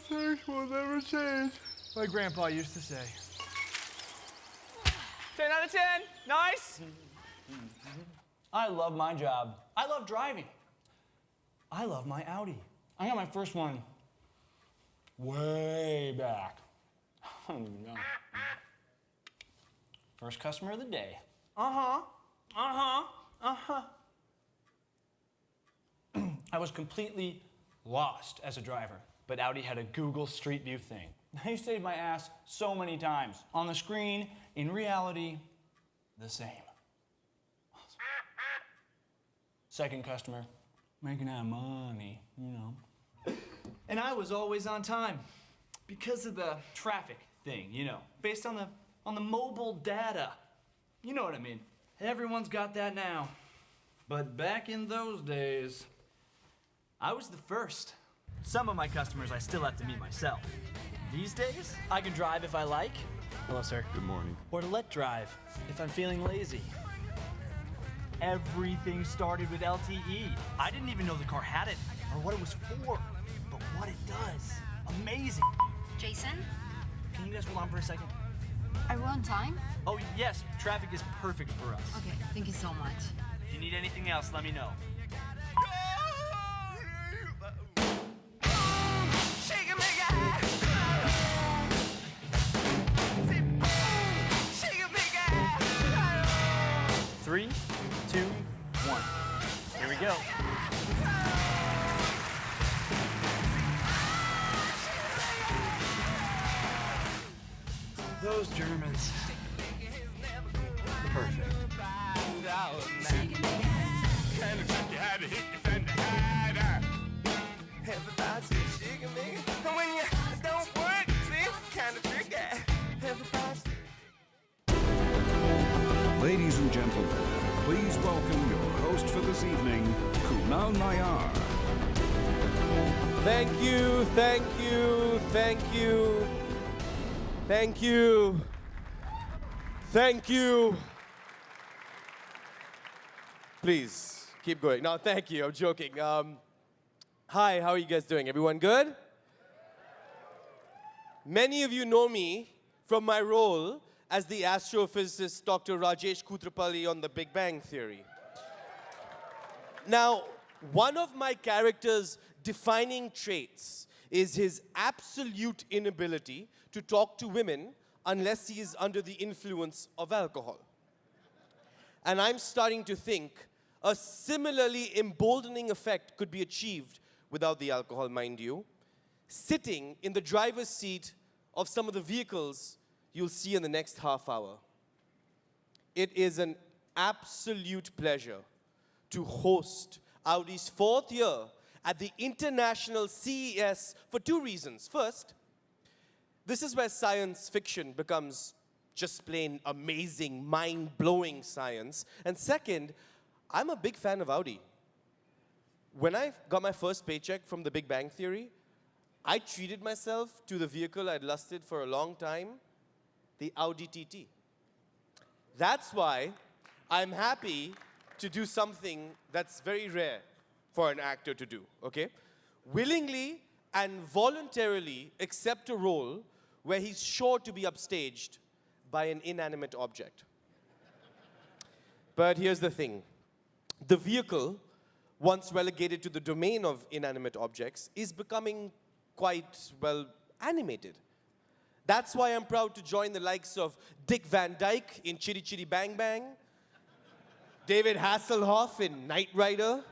things will never change. My grandpa used to say. 10 out of 10. Nice. I love my job. I love driving. I love my Audi. I got my first one way back. I don't even know. First customer of the day. I was completely lost as a driver, but Audi had a Google Street View thing. They saved my ass so many times. On the screen, in reality, the same. Awesome. Second customer, making out money, you know. And I was always on time because of the traffic thing, you know, based on the mobile data. You know what I mean. Everyone's got that now. But back in those days, I was the first. Some of my customers I still have to meet myself. These days, I can drive if I like. Hello, sir. Good morning. Or let drive if I'm feeling lazy. Everything started with LTE. I didn't even know the car had it or what it was for, but what it does. Amazing. Jason, Can you guys hold on for a second? are we on time? Oh, yes, traffic is perfect for us. Okay, thank you so much. If you need anything else, let me know. Three, two, one. Here we go. Those Germans. Perfect. Ladies and gentlemen, please welcome your host for this evening, Kunal Nayar. Thank you, thank you, thank you, thank you, thank you. Please, keep going. No, thank you, I'm joking. Hi, how are you guys doing? Everyone good? Many of you know me from my role as the astrophysicist Dr. Rajesh Kutrapalli on The Big Bang Theory. Now, one of my character's defining traits is his absolute inability to talk to women unless he is under the influence of alcohol. And I'm starting to think a similarly emboldening effect could be achieved without the alcohol, mind you, sitting in the driver's seat of some of the vehicles you'll see in the next half hour. It is an absolute pleasure to host Audi's 4th year at the International CES for 2 reasons. First, this is where science fiction becomes just plain amazing, mind-blowing science. And second, I'm a big fan of Audi. When I got my first paycheck from The Big Bang Theory, I treated myself to the vehicle I'd lusted for a long time, the Audi TT. That's why I'm happy to do something that's very rare for an actor to do, okay? Willingly and voluntarily accept a role where he's sure to be upstaged by an inanimate object. But here's the thing. The vehicle, once relegated to the domain of inanimate objects, is becoming quite, well, animated. That's why I'm proud to join the likes of Dick Van Dyke in Chitty Chitty Bang Bang, David Hasselhoff in Knight Rider,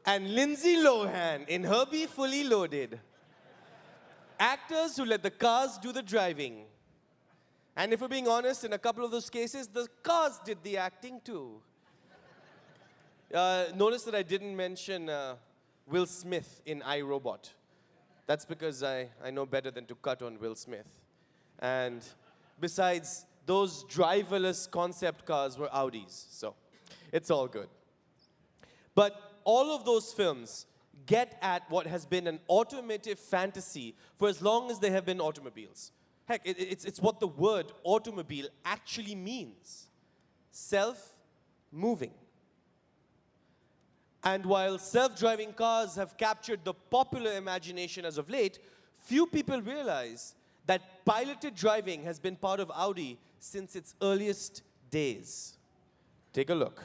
and Lindsay Lohan in Herbie Fully Loaded. Actors who let the cars do the driving. And if we're being honest, in a couple of those cases, the cars did the acting too. Notice that I didn't mention Will Smith in iRobot. That's because I know better than to cut on Will Smith. And besides, those driverless concept cars were Audis, so it's all good. But all of those films get at what has been an automotive fantasy for as long as there have been automobiles. Heck, it's what the word automobile actually means. Self-moving. And while self-driving cars have captured the popular imagination as of late, few people realize that piloted driving has been part of Audi since its earliest days. Take a look.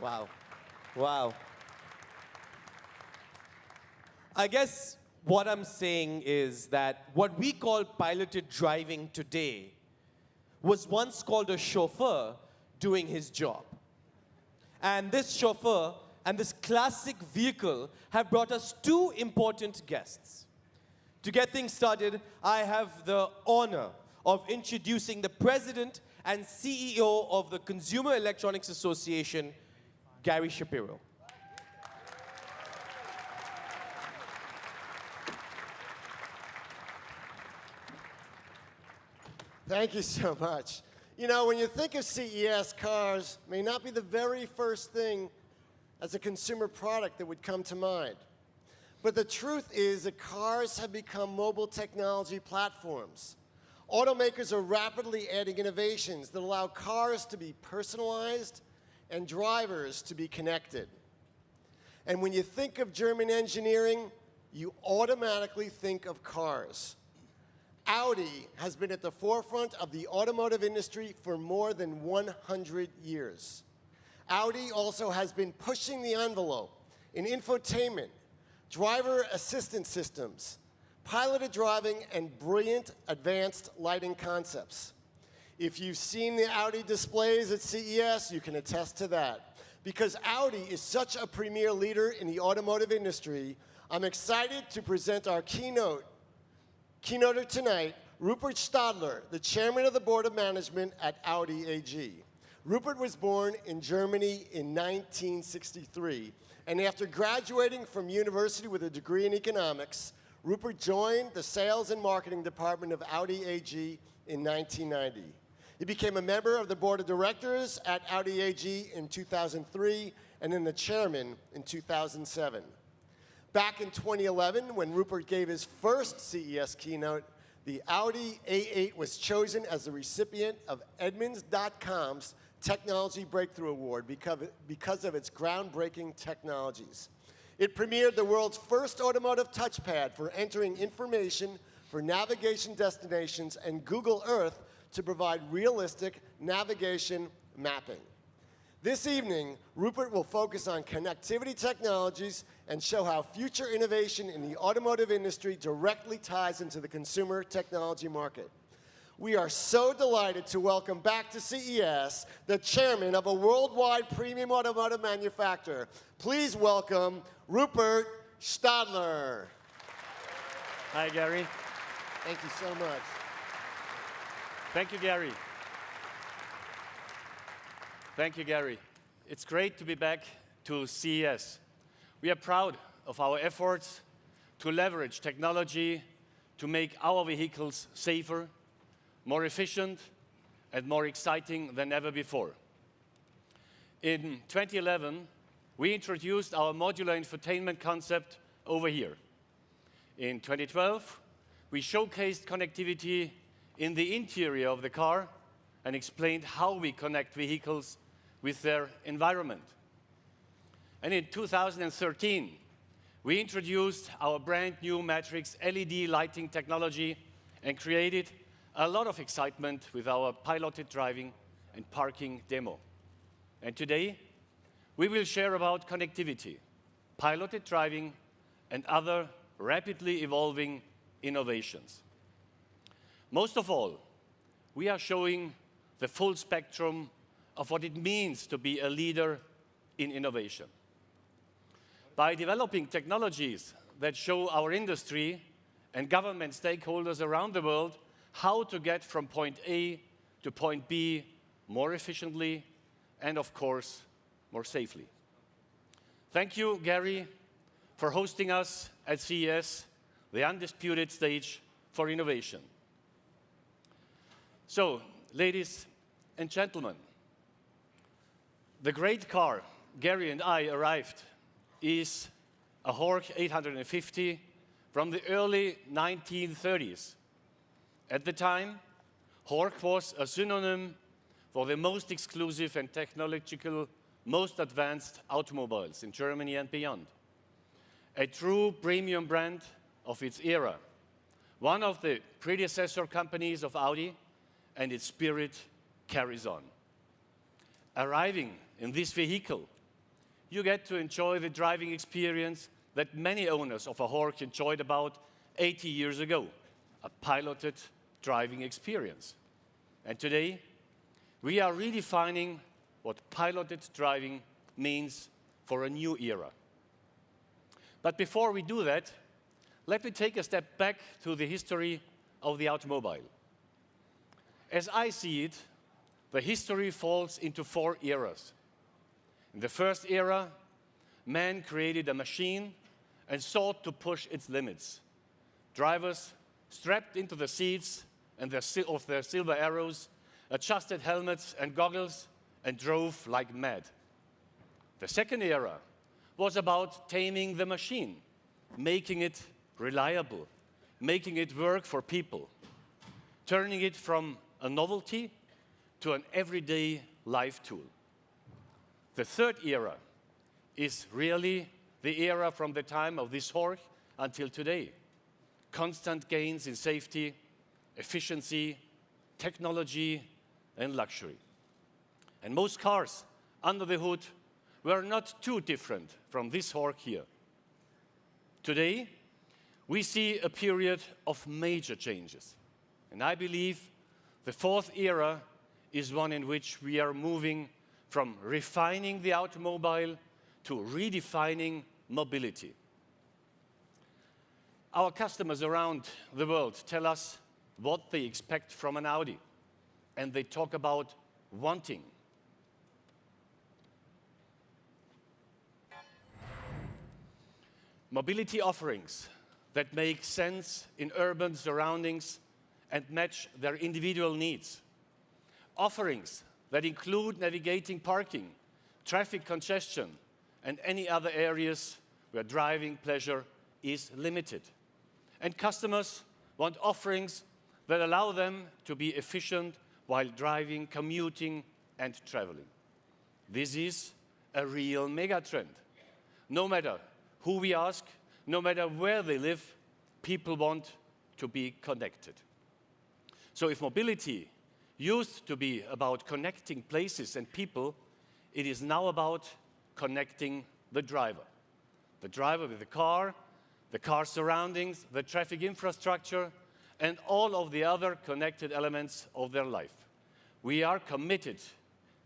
Wow. Wow. I guess what I'm saying is that what we call piloted driving today was once called a chauffeur doing his job. And this chauffeur and this classic vehicle have brought us two important guests. To get things started, I have the honor of introducing the president and CEO of the Consumer Electronics Association, Gary Shapiro. Thank you so much. You know, when you think of CES, cars may not be the very first thing as a consumer product that would come to mind. But the truth is that cars have become mobile technology platforms. Automakers are rapidly adding innovations that allow cars to be personalized and drivers to be connected. And when you think of German engineering, you automatically think of cars. Audi has been at the forefront of the automotive industry for more than 100 years. Audi also has been pushing the envelope in infotainment, driver assistance systems, piloted driving, and brilliant advanced lighting concepts. If you've seen the Audi displays at CES, you can attest to that. Because Audi is such a premier leader in the automotive industry, I'm excited to present our keynoter tonight, Rupert Stadler, the chairman of the board of management at Audi AG. Rupert was born in Germany in 1963, and after graduating from university with a degree in economics, Rupert joined the sales and marketing department of Audi AG in 1990. He became a member of the board of directors at Audi AG in 2003, and then the chairman in 2007. Back in 2011, when Rupert gave his first CES keynote, the Audi A8 was chosen as the recipient of Edmunds.com's Technology Breakthrough Award because of its groundbreaking technologies. It premiered the world's first automotive touchpad for entering information for navigation destinations and Google Earth to provide realistic navigation mapping. This evening, Rupert will focus on connectivity technologies and show how future innovation in the automotive industry directly ties into the consumer technology market. We are so delighted to welcome back to CES the chairman of a worldwide premium automotive manufacturer. Please welcome Rupert Stadler. Hi, Gary. Thank you so much. Thank you, Gary. Thank you, Gary. It's great to be back to CES. We are proud of our efforts to leverage technology to make our vehicles safer, more efficient, and more exciting than ever before. In 2011, we introduced our modular infotainment concept over here. In 2012, we showcased connectivity in the interior of the car and explained how we connect vehicles with their environment. And in 2013, we introduced our brand new Matrix LED lighting technology and created a lot of excitement with our piloted driving and parking demo. And today, we will share about connectivity, piloted driving, and other rapidly evolving innovations. Most of all, we are showing the full spectrum of what it means to be a leader in innovation. By developing technologies that show our industry and government stakeholders around the world how to get from point A to point B more efficiently and, of course, more safely. Thank you, Gary, for hosting us at CES, the undisputed stage for innovation. So, ladies and gentlemen, the great car Gary and I arrived is a Horch 850 from the early 1930s. At the time, Horch was a synonym for the most exclusive and technological, most advanced automobiles in Germany and beyond. A true premium brand of its era, one of the predecessor companies of Audi, and its spirit carries on. Arriving in this vehicle, you get to enjoy the driving experience that many owners of a Horch enjoyed about 80 years ago, a piloted driving experience. And today, we are redefining what piloted driving means for a new era. But before we do that, let me take a step back to the history of the automobile. As I see it, the history falls into 4 eras. In the first era, man created a machine and sought to push its limits. Drivers strapped into the seats and of their silver arrows, adjusted helmets and goggles, and drove like mad. The second era was about taming the machine, making it reliable, making it work for people, turning it from a novelty to an everyday life tool. The third era is really the era from the time of this Horch until today. Constant gains in safety, efficiency, technology, and luxury. And most cars under the hood were not too different from this Horch here. Today, we see a period of major changes. And I believe the fourth era is one in which we are moving from refining the automobile to redefining mobility. Our customers around the world tell us what they expect from an Audi, and they talk about wanting. Mobility offerings that make sense in urban surroundings and match their individual needs. Offerings that include navigating parking, traffic congestion, and any other areas where driving pleasure is limited. And customers want offerings that allow them to be efficient while driving, commuting, and traveling. This is a real megatrend. No matter who we ask, no matter where they live, people want to be connected. So if mobility used to be about connecting places and people, it is now about connecting the driver. The driver with the car surroundings, the traffic infrastructure, and all of the other connected elements of their life. We are committed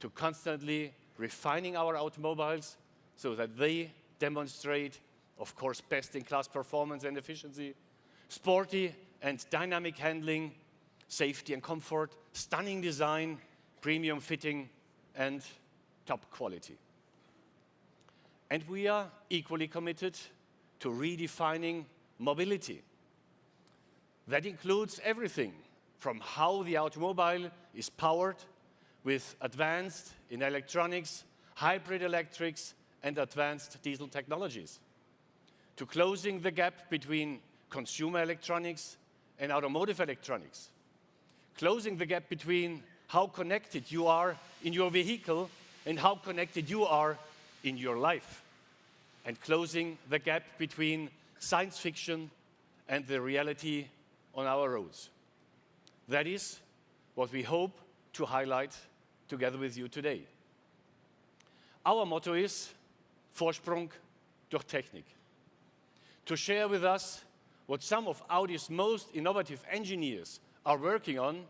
to constantly refining our automobiles so that they demonstrate, of course, best-in-class performance and efficiency, sporty and dynamic handling, safety and comfort, stunning design, premium fitting, and top quality. And we are equally committed to redefining mobility. That includes everything from how the automobile is powered with advanced in electronics, hybrid electrics, and advanced diesel technologies, to closing the gap between consumer electronics and automotive electronics, closing the gap between how connected you are in your vehicle and how connected you are in your life, and closing the gap between science fiction and the reality on our roads. That is what we hope to highlight together with you today. Our motto is Vorsprung durch Technik. To share with us what some of Audi's most innovative engineers are working on,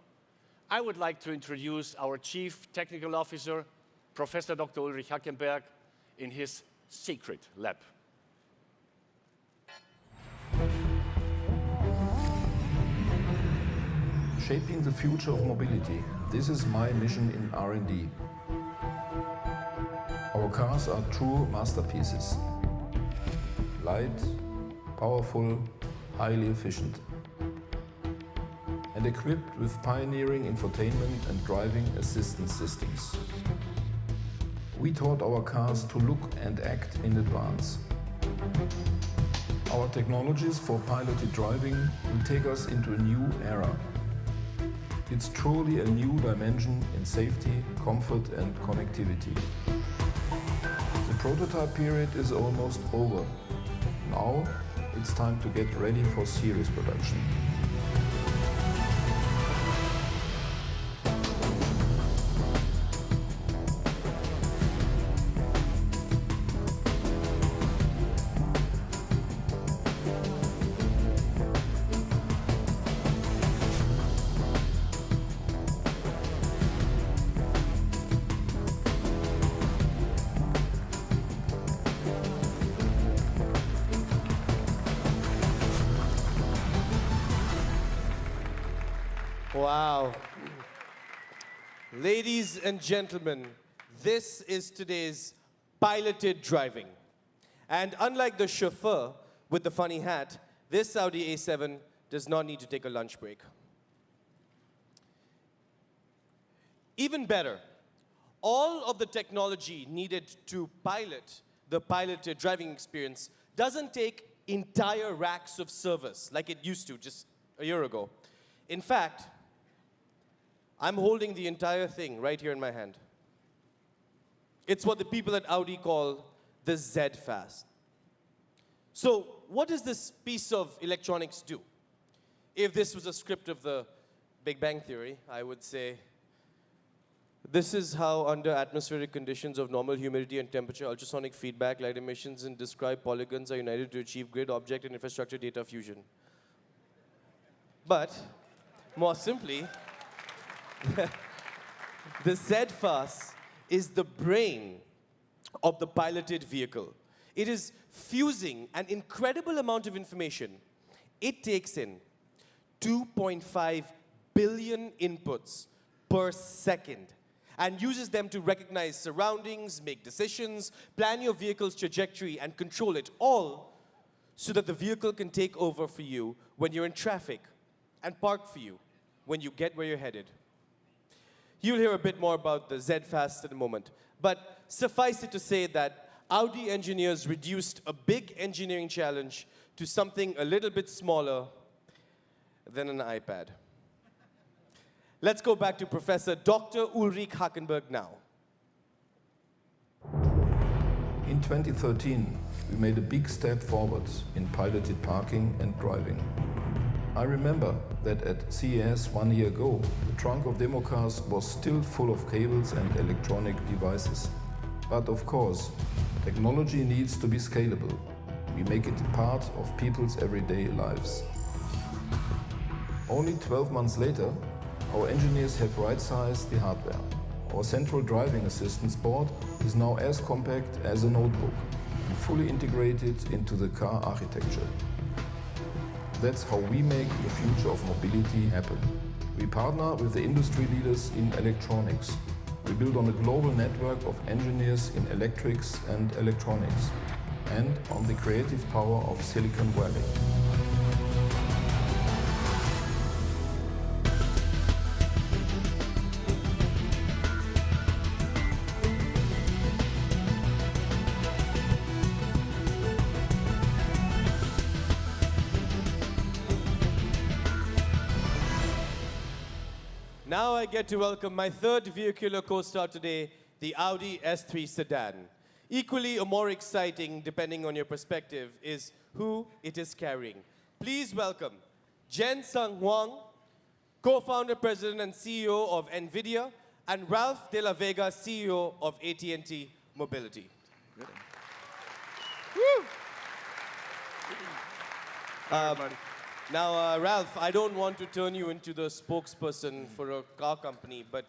I would like to introduce our Chief Technical Officer, Professor Dr. Ulrich Hackenberg, in his secret lab. Shaping the future of mobility. This is my mission in R&D. Our cars are true masterpieces. Light, powerful, highly efficient. and equipped with pioneering infotainment and driving assistance systems. We taught our cars to look and act in advance. Our technologies for piloted driving will take us into a new era. It's truly a new dimension in safety, comfort and connectivity. The prototype period is almost over. Now it's time to get ready for series production. Wow. Ladies and gentlemen, this is today's piloted driving. And unlike the chauffeur with the funny hat, this Audi A7 does not need to take a lunch break. Even better, all of the technology needed to pilot the piloted driving experience doesn't take entire racks of servers like it used to just a year ago. In fact, I'm holding the entire thing right here in my hand. It's what the people at Audi call the Z-Fast. So what does this piece of electronics do? If this was a script of the Big Bang Theory, I would say, this is how under atmospheric conditions of normal humidity and temperature, ultrasonic feedback, light emissions, and described polygons are united to achieve grid, object, and infrastructure data fusion. But, more simply, the Z-Fast is the brain of the piloted vehicle. It is fusing an incredible amount of information. It takes in 2.5 billion inputs per second and uses them to recognize surroundings, make decisions, plan your vehicle's trajectory, and control it all so that the vehicle can take over for you when you're in traffic and park for you when you get where you're headed. You'll hear a bit more about the Z-Fast in a moment, but suffice it to say that Audi engineers reduced a big engineering challenge to something a little bit smaller than an iPad. Let's go back to Professor Dr. Ulrich Hackenberg now. In 2013, we made a big step forward in piloted parking and driving. I remember that at CES 1 year ago, the trunk of demo cars was still full of cables and electronic devices. But of course, technology needs to be scalable. We make it part of people's everyday lives. Only 12 months later, our engineers have right-sized the hardware. Our central driving assistance board is now as compact as a notebook and fully integrated into the car architecture. That's how we make the future of mobility happen. We partner with the industry leaders in electronics. We build on a global network of engineers in electrics and electronics, and on the creative power of Silicon Valley. Now I get to welcome my third vehicular co-star today, the Audi S3 sedan. Equally or more exciting, depending on your perspective, is who it is carrying. Please welcome Jen-Sung Huang, co-founder, president, and CEO of NVIDIA, and Ralph De La Vega, CEO of AT&T Mobility. Woo! Now, Ralph, I don't want to turn you into the spokesperson for a car company, but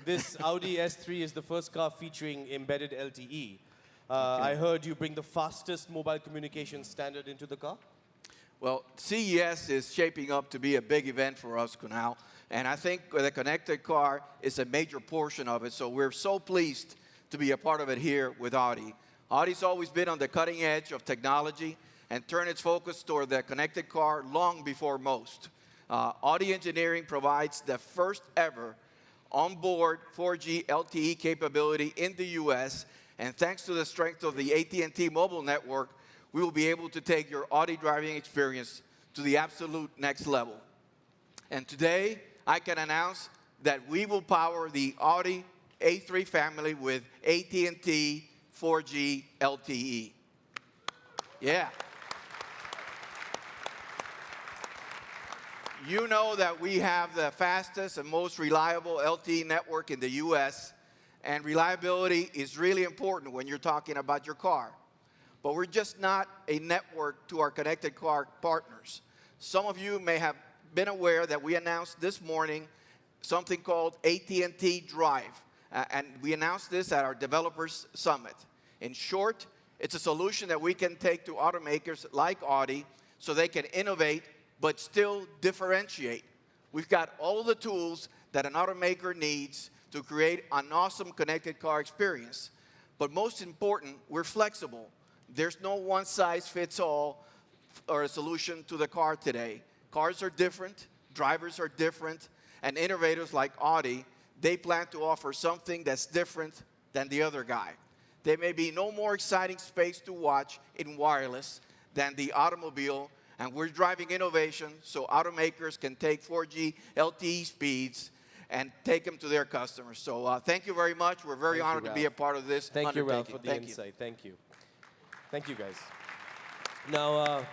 this Audi S3 is the first car featuring embedded LTE. I heard you bring the fastest mobile communication standard into the car? Well, CES is shaping up to be a big event for us, Kunal, and I think the connected car is a major portion of it, so we're so pleased to be a part of it here with Audi. Audi's always been on the cutting edge of technology and turned its focus toward the connected car long before most. Audi Engineering provides the first ever onboard 4G LTE capability in the US, and thanks to the strength of the AT&T mobile network, we will be able to take your Audi driving experience to the absolute next level. And today, I can announce that we will power the Audi A3 family with AT&T 4G LTE. Yeah. You know that we have the fastest and most reliable LTE network in the US, and reliability is really important when you're talking about your car. But we're just not a network to our connected car partners. Some of you may have been aware that we announced this morning something called AT&T Drive, and we announced this at our Developers Summit. In short, it's a solution that we can take to automakers like Audi so they can innovate but still differentiate. We've got all the tools that an automaker needs to create an awesome connected car experience. But most important, we're flexible. There's no one-size-fits-all or a solution to the car today. Cars are different, drivers are different, and innovators like Audi, they plan to offer something that's different than the other guy. There may be no more exciting space to watch in wireless than the automobile, and we're driving innovation so automakers can take 4G LTE speeds and take them to their customers. So thank you very much. We're very honored to be a part of this Thank you, undertaking. Ralph, for the insight. Thank you. Thank you, guys. Now,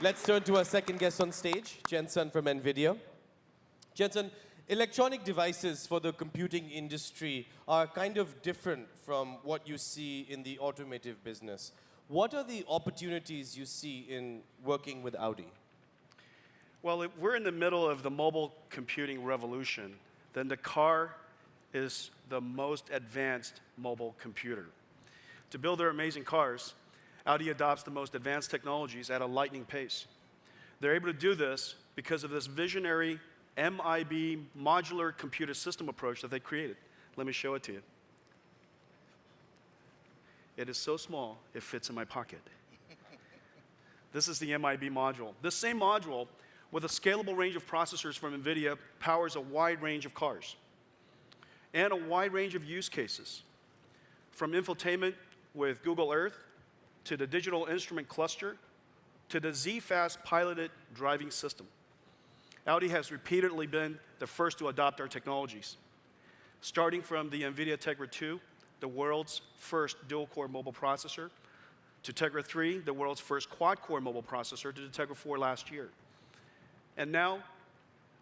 let's turn to our second guest on stage, Jensen from NVIDIA. Jensen, electronic devices for the computing industry are kind of different from what you see in the automotive business. What are the opportunities you see in working with Audi? Well, if we're in the middle of the mobile computing revolution, then the car is the most advanced mobile computer. To build their amazing cars, Audi adopts the most advanced technologies at a lightning pace. They're able to do this because of this visionary MIB modular computer system approach that they created. Let me show it to you. It is so small, it fits in my pocket. This is the MIB module. This same module, with a scalable range of processors from NVIDIA, powers a wide range of cars and a wide range of use cases, from infotainment with Google Earth to the digital instrument cluster to the Z-Fast piloted driving system. Audi has repeatedly been the first to adopt our technologies, starting from the NVIDIA Tegra 2, the world's first dual-core mobile processor, to Tegra 3, the world's first quad-core mobile processor, to the Tegra 4 last year. And now,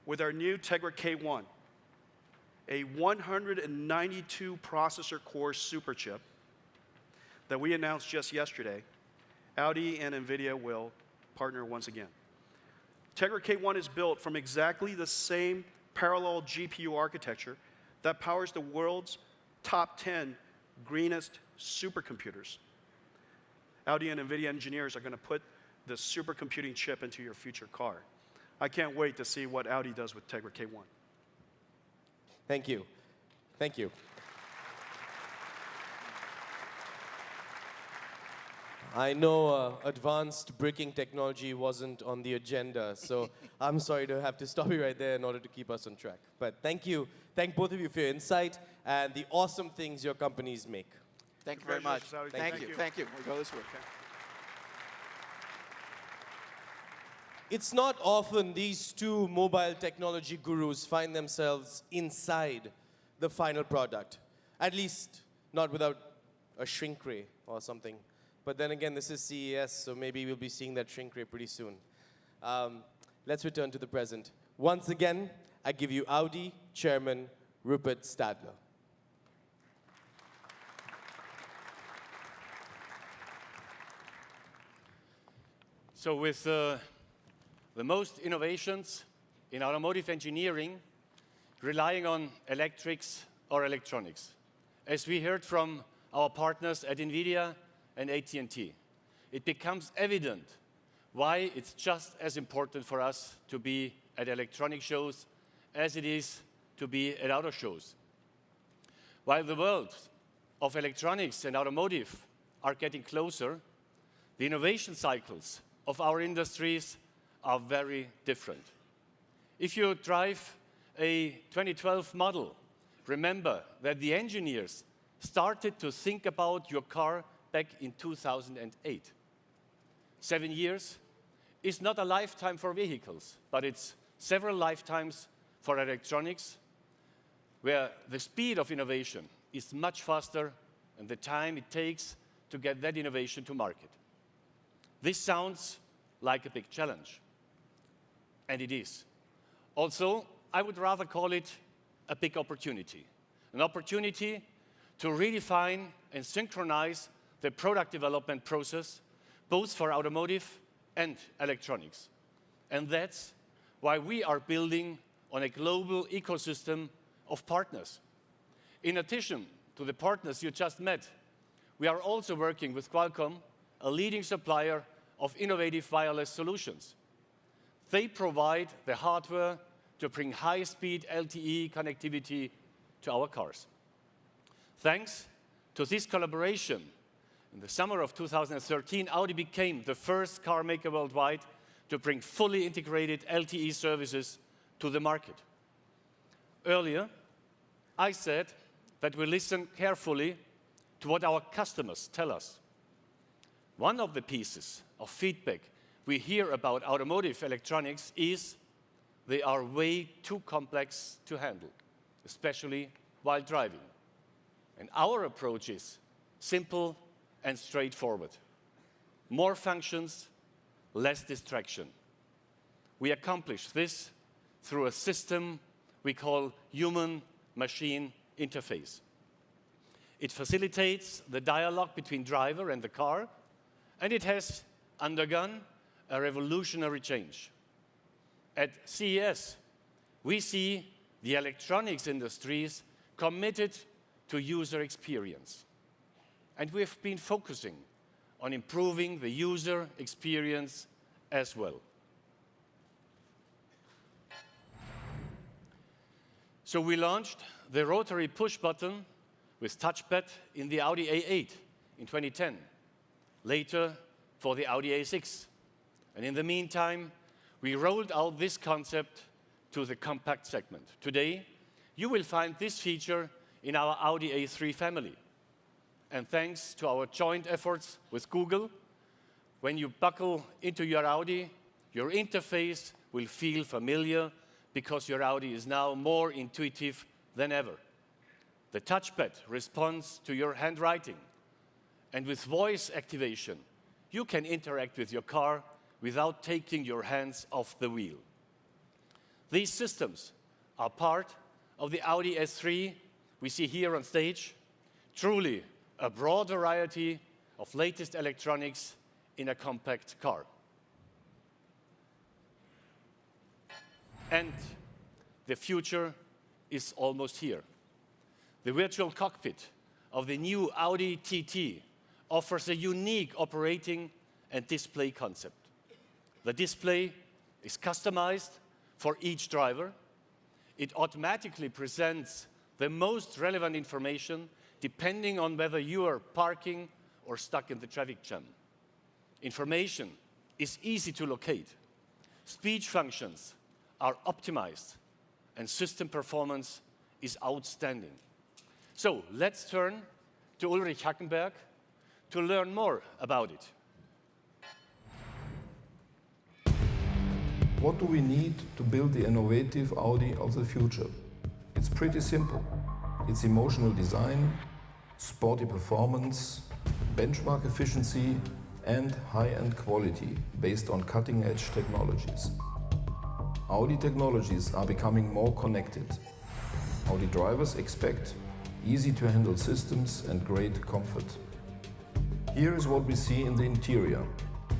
with our new Tegra K1, a 192 processor core superchip that we announced just yesterday, Audi and NVIDIA will partner once again. Tegra K1 is built from exactly the same parallel GPU architecture that powers the world's top 10 greenest supercomputers. Audi and NVIDIA engineers are going to put this supercomputing chip into your future car. I can't wait to see what Audi does with Tegra K1. Thank you. Thank you. I know advanced braking technology wasn't on the agenda, so I'm sorry to have to stop you right there in order to keep us on track. But thank you. Thank both of you for your insight and the awesome things your companies make. Thank you very much. Thank you. Thank you. We'll go this way. Okay. It's not often these two mobile technology gurus find themselves inside the final product. At least not without a shrink ray or something. But then again, this is CES, so maybe we'll be seeing that shrink ray pretty soon. Let's return to the present. Once again, I give you Audi Chairman Rupert Stadler. So with the most innovations in automotive engineering, relying on electrics or electronics, as we heard from our partners at NVIDIA and AT&T, it becomes evident why it's just as important for us to be at electronic shows as it is to be at auto shows. While the world of electronics and automotive are getting closer, the innovation cycles of our industries are very different. If you drive a 2012 model, remember that the engineers started to think about your car back in 2008. 7 years is not a lifetime for vehicles, but it's several lifetimes for electronics, where the speed of innovation is much faster and the time it takes to get that innovation to market. This sounds like a big challenge, and it is. Also, I would rather call it a big opportunity. An opportunity to redefine and synchronize the product development process, both for automotive and electronics. And that's why we are building on a global ecosystem of partners. In addition to the partners you just met, we are also working with Qualcomm, a leading supplier of innovative wireless solutions. They provide the hardware to bring high-speed LTE connectivity to our cars. Thanks to this collaboration, in the summer of 2013, Audi became the first car maker worldwide to bring fully integrated LTE services to the market. Earlier, I said that we listen carefully to what our customers tell us. One of the pieces of feedback we hear about automotive electronics is they are way too complex to handle, especially while driving. And our approach is simple and straightforward. More functions, less distraction. We accomplish this through a system we call human-machine interface. It facilitates the dialogue between driver and the car, and it has undergone a revolutionary change. At CES, we see the electronics industries committed to user experience. And we've been focusing on improving the user experience as well. So we launched the rotary push button with touchpad in the Audi A8 in 2010, later for the Audi A6. And in the meantime, we rolled out this concept to the compact segment. Today, you will find this feature in our Audi A3 family. And thanks to our joint efforts with Google, when you buckle into your Audi, your interface will feel familiar because your Audi is now more intuitive than ever. The touchpad responds to your handwriting. And with voice activation, you can interact with your car without taking your hands off the wheel. These systems are part of the Audi S3 we see here on stage. Truly a broad variety of latest electronics in a compact car. And the future is almost here. The virtual cockpit of the new Audi TT offers a unique operating and display concept. The display is customized for each driver. It automatically presents the most relevant information depending on whether you are parking or stuck in the traffic jam. Information is easy to locate. Speech functions are optimized, and system performance is outstanding. So let's turn to Ulrich Hackenberg to learn more about it. What do we need to build the innovative Audi of the future? It's pretty simple. It's emotional design, sporty performance, benchmark efficiency, and high-end quality based on cutting-edge technologies. Audi technologies are becoming more connected. Audi drivers expect easy-to-handle systems and great comfort. Here is what we see in the interior: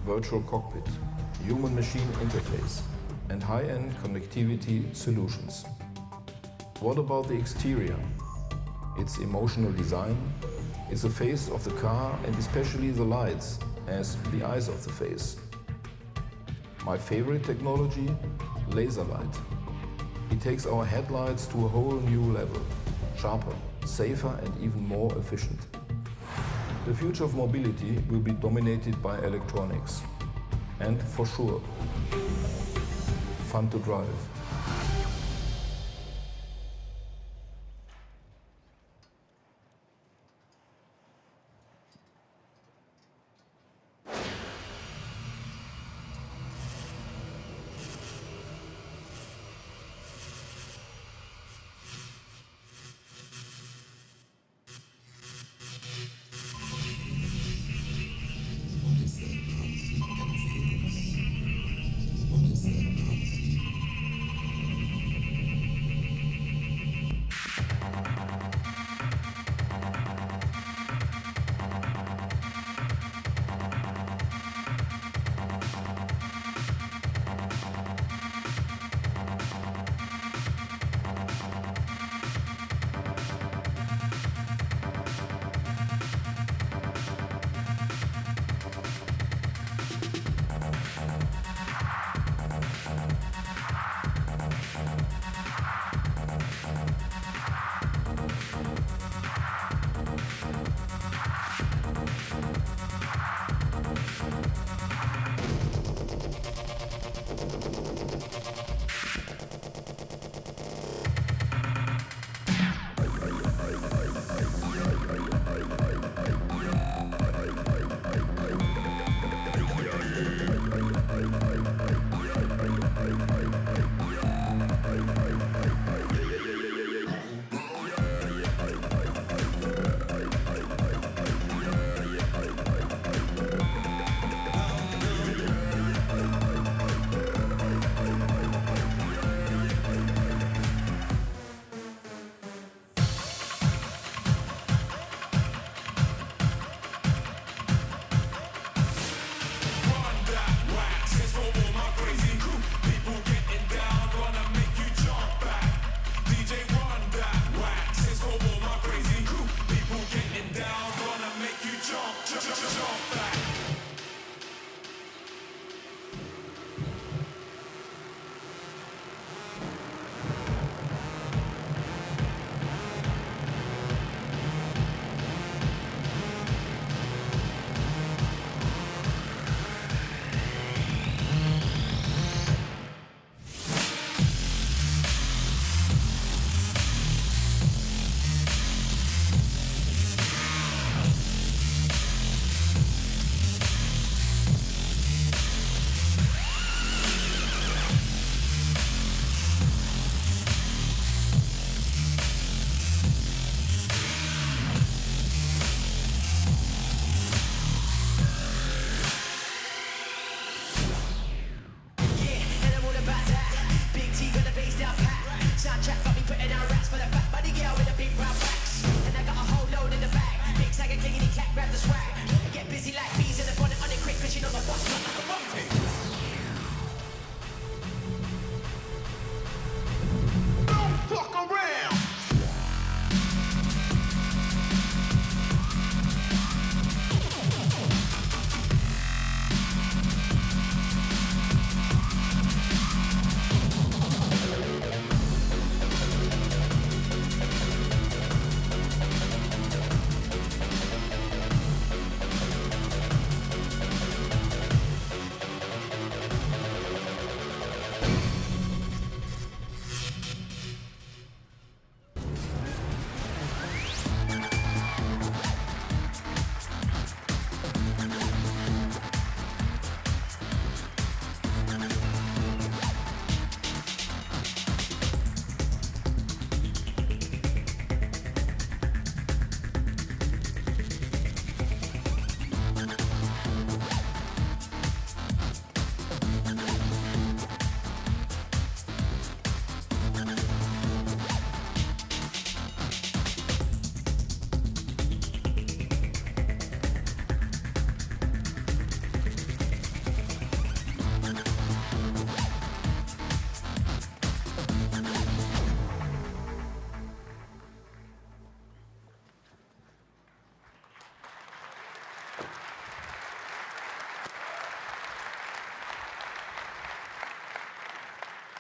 virtual cockpit, human-machine interface, and high-end connectivity solutions. What about the exterior? Its emotional design, it's the face of the car and especially the lights as the eyes of the face. My favorite technology? Laser light. It takes our headlights to a whole new level, sharper, safer and even more efficient. The future of mobility will be dominated by electronics. And for sure, fun to drive.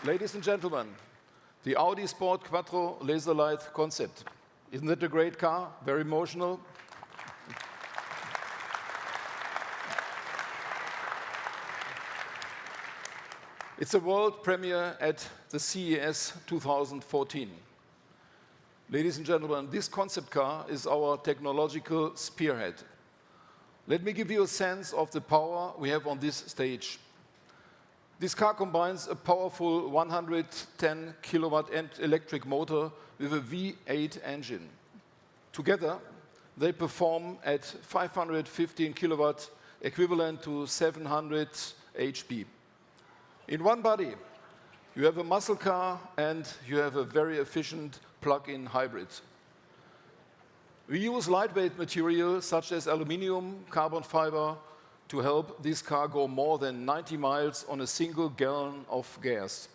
Ladies and gentlemen, the Audi Sport Quattro Laser Light concept. Isn't it a great car? Very emotional. It's a world premiere at the CES 2014. Ladies and gentlemen, this concept car is our technological spearhead. Let me give you a sense of the power we have on this stage. This car combines a powerful 110 kilowatt electric motor with a V8 engine. Together, they perform at 515 kilowatt, equivalent to 700 HP. In one body, you have a muscle car and you have a very efficient plug-in hybrid. We use lightweight material such as aluminum, carbon fiber to help this car go more than 90 miles on a single gallon of gas.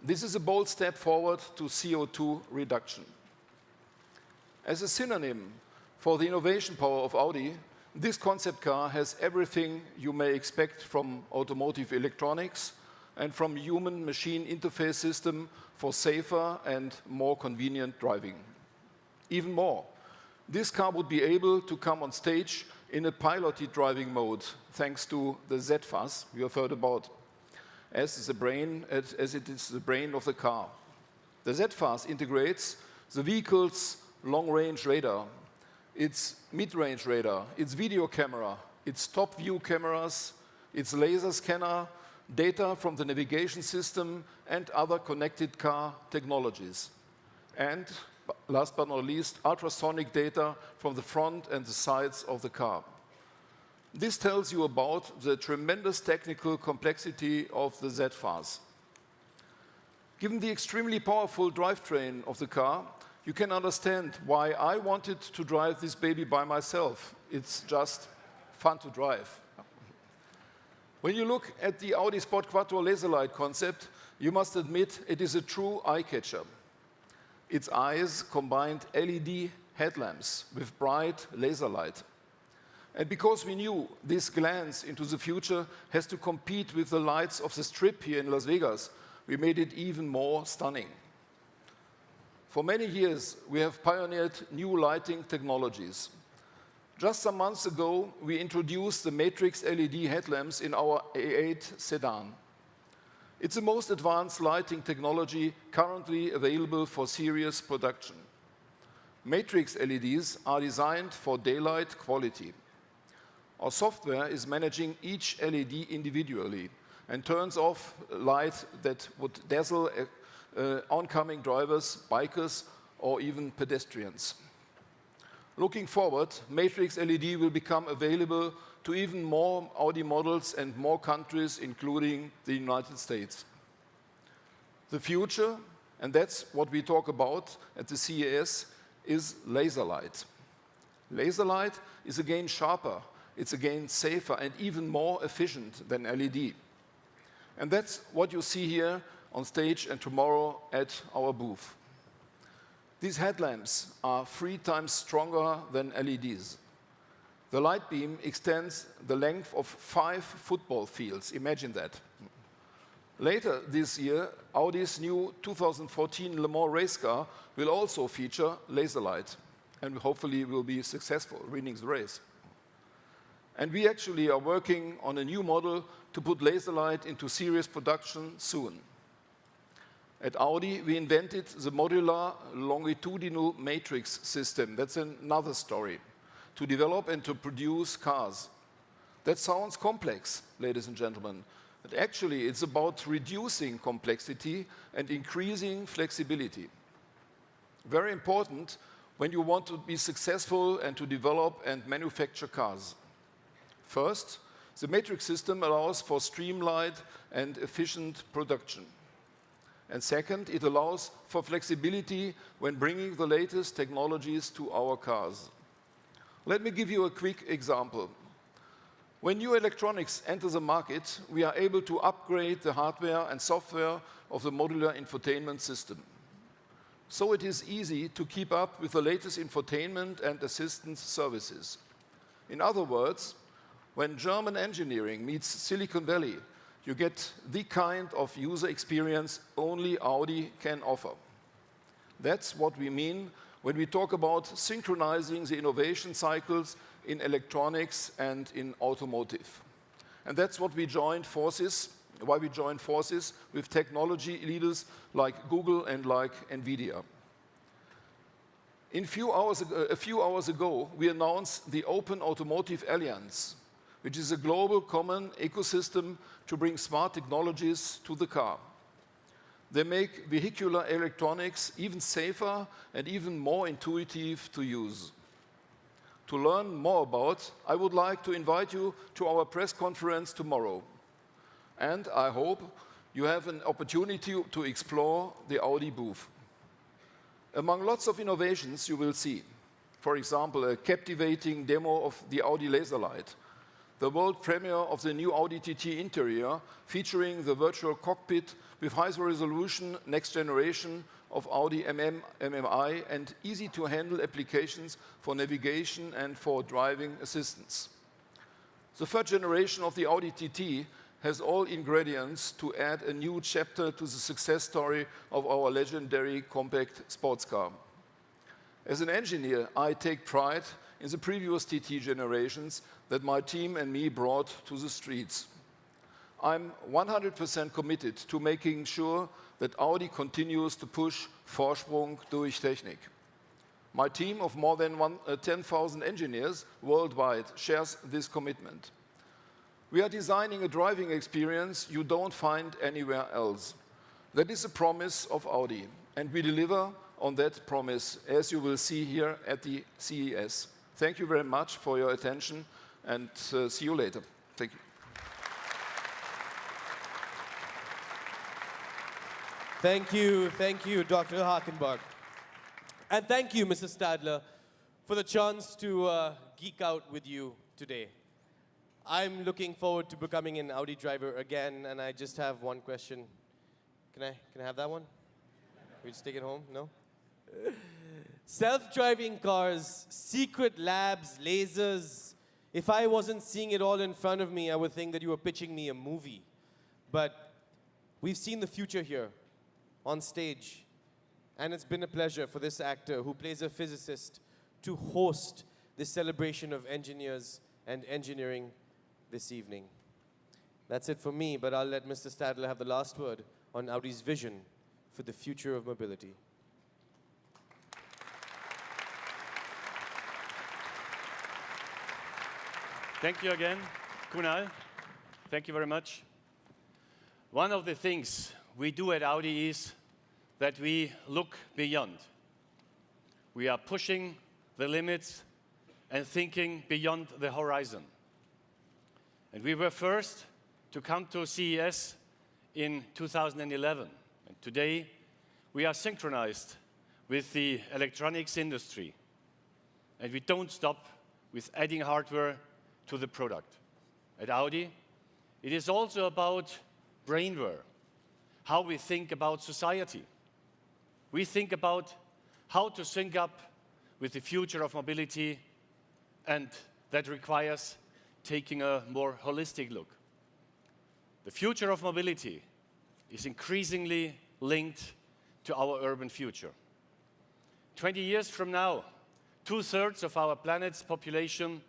This is a bold step forward to CO2 reduction. As a synonym for the innovation power of Audi, this concept car has everything you may expect from automotive electronics and from human-machine interface system for safer and more convenient driving. Even more, this car would be able to come on stage in a piloted driving mode, thanks to the ZFAS you have heard about, as it is the brain of the car. The ZFAS integrates the vehicle's long-range radar, its mid-range radar, its video camera, its top-view cameras, its laser scanner, data from the navigation system, and other connected car technologies. And last but not least, ultrasonic data from the front and the sides of the car. This tells you about the tremendous technical complexity of the ZFAS. Given the extremely powerful drivetrain of the car, you can understand why I wanted to drive this baby by myself. It's just fun to drive. When you look at the Audi Sport Quattro Laser Light concept, you must admit it is a true eye-catcher. Its eyes combined LED headlamps with bright laser light. And because we knew this glance into the future has to compete with the lights of the Strip here in Las Vegas, we made it even more stunning. For many years, we have pioneered new lighting technologies. Just some months ago, we introduced the Matrix LED headlamps in our A8 sedan. It's the most advanced lighting technology currently available for serious production. Matrix LEDs are designed for daylight quality. Our software is managing each LED individually and turns off light that would dazzle oncoming drivers, bikers, or even pedestrians. Looking forward, Matrix LED will become available to even more Audi models and more countries, including the United States. The future, and that's what we talk about at the CES, is laser light. Laser light is again sharper, it's again safer and even more efficient than LED. And that's what you see here on stage and tomorrow at our booth. These headlamps are 3 times stronger than LEDs. The light beam extends the length of 5 football fields. Imagine that. Later this year, Audi's new 2014 Le Mans race car will also feature laser light, and hopefully will be successful, winning the race. And we actually are working on a new model to put laser light into serious production soon. At Audi, we invented the modular longitudinal matrix system. That's another story. To develop and to produce cars. That sounds complex, ladies and gentlemen. But actually, it's about reducing complexity and increasing flexibility. Very important when you want to be successful and to develop and manufacture cars. First, the matrix system allows for streamlined and efficient production. And second, it allows for flexibility when bringing the latest technologies to our cars. Let me give you a quick example. When new electronics enter the market, we are able to upgrade the hardware and software of the modular infotainment system. So it is easy to keep up with the latest infotainment and assistance services. In other words, when German engineering meets Silicon Valley, You get the kind of user experience only Audi can offer. That's what we mean when we talk about synchronizing the innovation cycles in electronics and in automotive. And that's what we joined forces, why we joined forces with technology leaders like Google and like NVIDIA. A few hours ago, we announced the Open Automotive Alliance, which is a global common ecosystem to bring smart technologies to the car. They make vehicular electronics even safer and even more intuitive to use. To learn more about, I would like to invite you to our press conference tomorrow. And I hope you have an opportunity to explore the Audi booth. Among lots of innovations you will see, for example, a captivating demo of the Audi Laserlight, the world premiere of the new Audi TT interior featuring the virtual cockpit with high-resolution next generation of Audi MMI and easy-to-handle applications for navigation and for driving assistance. The third generation of the Audi TT has all ingredients to add a new chapter to the success story of our legendary compact sports car. As an engineer, I take pride in the previous TT generations that my team and me brought to the streets. I'm 100% committed to making sure that Audi continues to push Vorsprung durch Technik. My team of more than 10,000 engineers worldwide shares this commitment. We are designing a driving experience you don't find anywhere else. That is a promise of Audi, and we deliver on that promise, as you will see here at the CES. Thank you very much for your attention, and see you later. Thank you. Thank you, Dr. Hakenberg. And thank you, Mr. Stadler, for the chance to geek out with you today. I'm looking forward to becoming an Audi driver again, and I just have one question. Can I have that one? We just take it home? No? Self-driving cars, secret labs, lasers. If I wasn't seeing it all in front of me, I would think that you were pitching me a movie. But we've seen the future here on stage. And it's been a pleasure for this actor who plays a physicist to host this celebration of engineers and engineering this evening. That's it for me, but I'll let Mr. Stadler have the last word on Audi's vision for the future of mobility. Thank you again, Kunal. Thank you very much. One of the things we do at Audi is that we look beyond. We are pushing the limits and thinking beyond the horizon. And we were first to come to CES in 2011. And today, we are synchronized with the electronics industry. And we don't stop with adding hardware to the product. At Audi, it is also about brainware, how we think about society. We think about how to sync up with the future of mobility, and that requires taking a more holistic look. The future of mobility is increasingly linked to our urban future. 20 years from now, 2/3 of our planet's population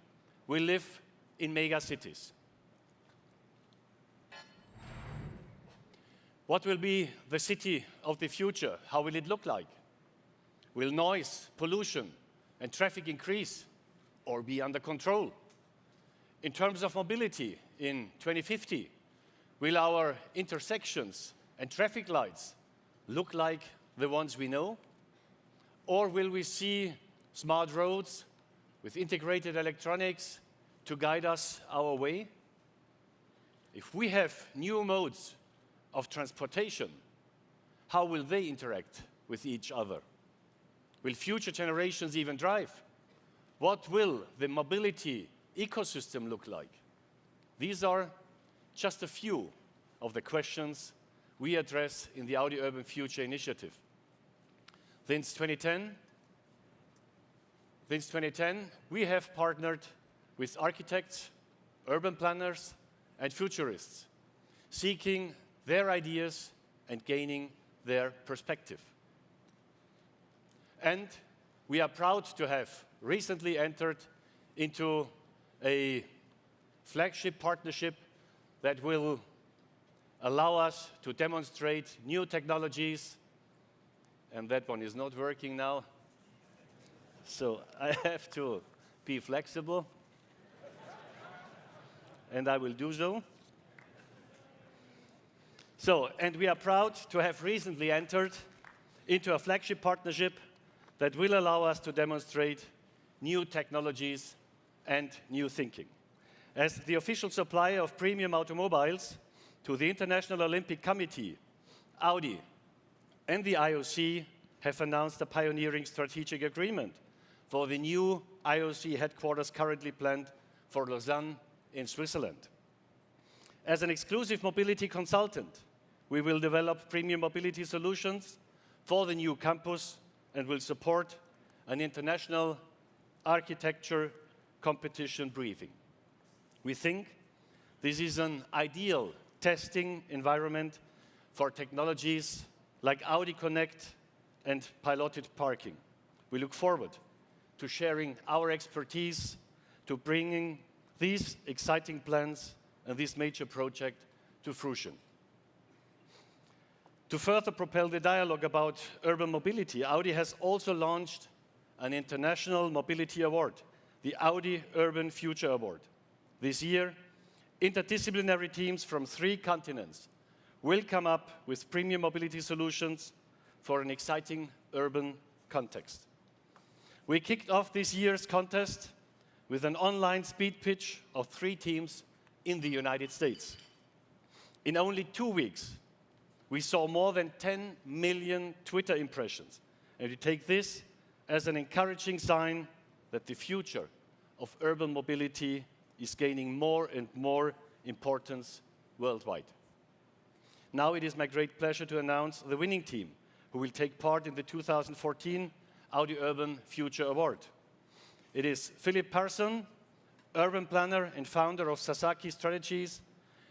will live in mega cities. What will be the city of the future? How will it look like? Will noise, pollution, and traffic increase or be under control? In terms of mobility, in 2050, will our intersections and traffic lights look like the ones we know? Or will we see smart roads with integrated electronics to guide us our way? If we have new modes of transportation, how will they interact with each other? Will future generations even drive? What will the mobility ecosystem look like? These are just a few of the questions we address in the Audi Urban Future Initiative. Since 2010, we have partnered with architects, urban planners, and futurists seeking their ideas and gaining their perspective. And we are proud to have recently entered into a flagship partnership that will allow us to demonstrate new technologies. And that one is not working now. So I have to be flexible. And I will do so. And we are proud to have recently entered into a flagship partnership that will allow us to demonstrate new technologies and new thinking. As the official supplier of premium automobiles to the International Olympic Committee, Audi and the IOC have announced a pioneering strategic agreement for the new IOC headquarters currently planned for Lausanne in Switzerland. As an exclusive mobility consultant, we will develop premium mobility solutions for the new campus and will support an international architecture competition briefing. We think this is an ideal testing environment for technologies like Audi Connect and piloted parking. We look forward to sharing our expertise to bringing these exciting plans and this major project to fruition. To further propel the dialogue about urban mobility, Audi has also launched an international mobility award, the Audi Urban Future Award. This year, interdisciplinary teams from 3 continents will come up with premium mobility solutions for an exciting urban context. We kicked off this year's contest with an online speed pitch of 3 teams in the United States. In only 2 weeks, we saw more than 10 million Twitter impressions, and we take this as an encouraging sign that the future of urban mobility is gaining more and more importance worldwide. Now it is my great pleasure to announce the winning team who will take part in the 2014 Audi Urban Future Award. It is Philip Parson, urban planner and founder of Sasaki Strategies,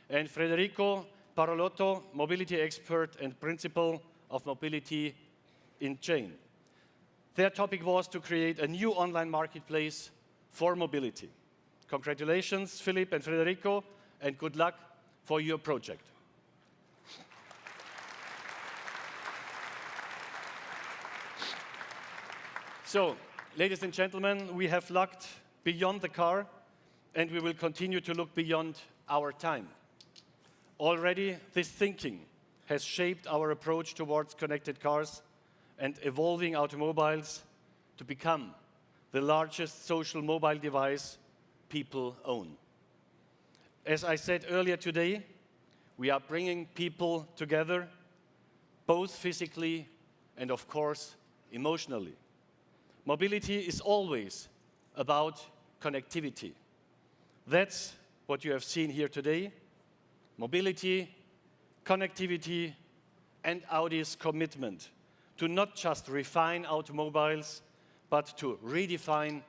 and Federico Parolotto, mobility expert and principal of mobility in Chain. Their topic was to create a new online marketplace for mobility. Congratulations, Philip and Federico, and good luck for your project. So, ladies and gentlemen, we have looked beyond the car, and we will continue to look beyond our time. Already, this thinking has shaped our approach towards connected cars and evolving automobiles to become the largest social mobile device people own. As I said earlier today, we are bringing people together, both physically and, of course, emotionally. Mobility is always about connectivity. That's what you have seen here today. Mobility, connectivity, and Audi's commitment to not just refine automobiles, but to redefine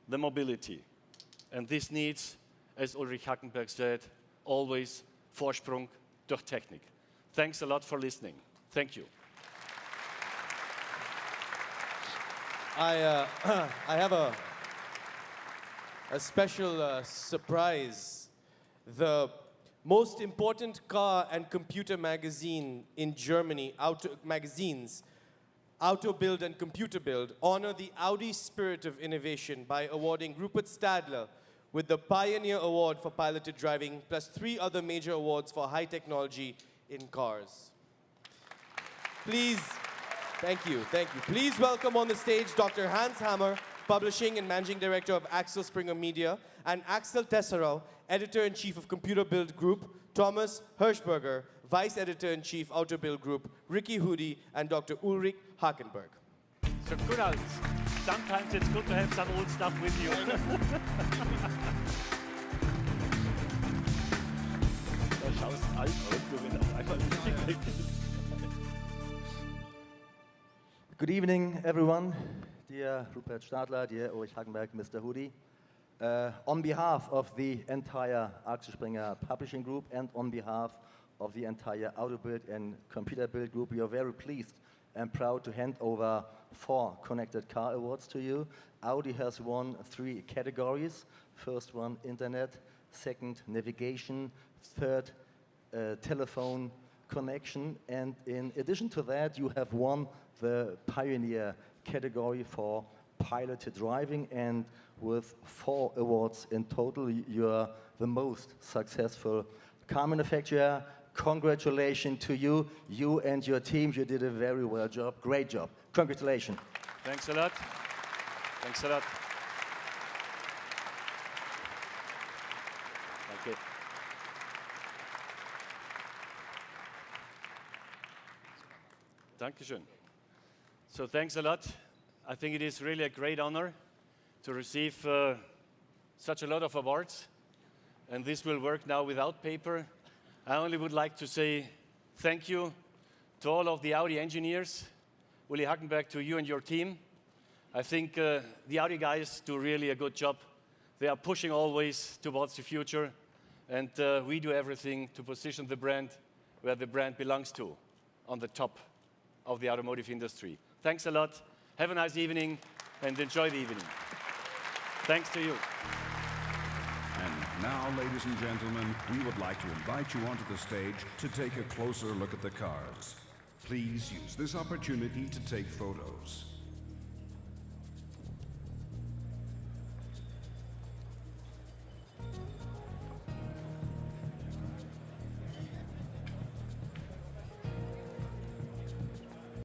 the mobility. And this needs, as Ulrich Hackenberg said, always Vorsprung durch Technik. Thanks a lot for listening. Thank you. I have a special surprise. The most important car and computer magazine in Germany, Auto Build and Computer Build, honor the Audi spirit of innovation by awarding Rupert Stadler with the Pioneer Award for piloted driving, plus 3 other major awards for high technology in cars. Please, thank you. Please welcome on the stage Dr. Hans Hammer, Publishing and Managing Director of Axel Springer Media, and Axel Tesserau, Editor-in-Chief of Computer Build Group, Thomas Hirschberger, Vice Editor-in-Chief Auto Build Group, Ricky Hoody, and Dr. Ulrich Hackenberg. So good out. Sometimes it's good to have some old stuff with you. Da schaust alt aus, du, wenn auf einmal Musik weg ist. Good evening, everyone. Dear Rupert Stadler, dear Ulrich Hackenberg, Mr. Hoody. On behalf of the entire Axel Springer Publishing Group and on behalf of the entire Auto Build and Computer Build group, we are very pleased and proud to hand over 4 Connected Car Awards to you. Audi has won 3 categories. First one, Internet. Second, navigation. Third, telephone connection. And in addition to that, you have won the Pioneer category for piloted driving. And with 4 awards in total, you are the most successful car manufacturer. Congratulations to you. You and your team, you did a very well job. Great job. Congratulations. Thanks a lot. Thanks a lot. Okay. Dankeschön. So thanks a lot. I think it is really a great honor to receive such a lot of awards. And this will work now without paper. I only would like to say thank you to all of the Audi engineers. Willy Hackenberg, to you and your team. I think the Audi guys do really a good job. They are pushing always towards the future. And we do everything to position the brand where the brand belongs to, on the top of the automotive industry. Thanks a lot. Have a nice evening and enjoy the evening. Thanks to you. And now, ladies and gentlemen, we would like to invite you onto the stage to take a closer look at the cars. Please use this opportunity to take photos.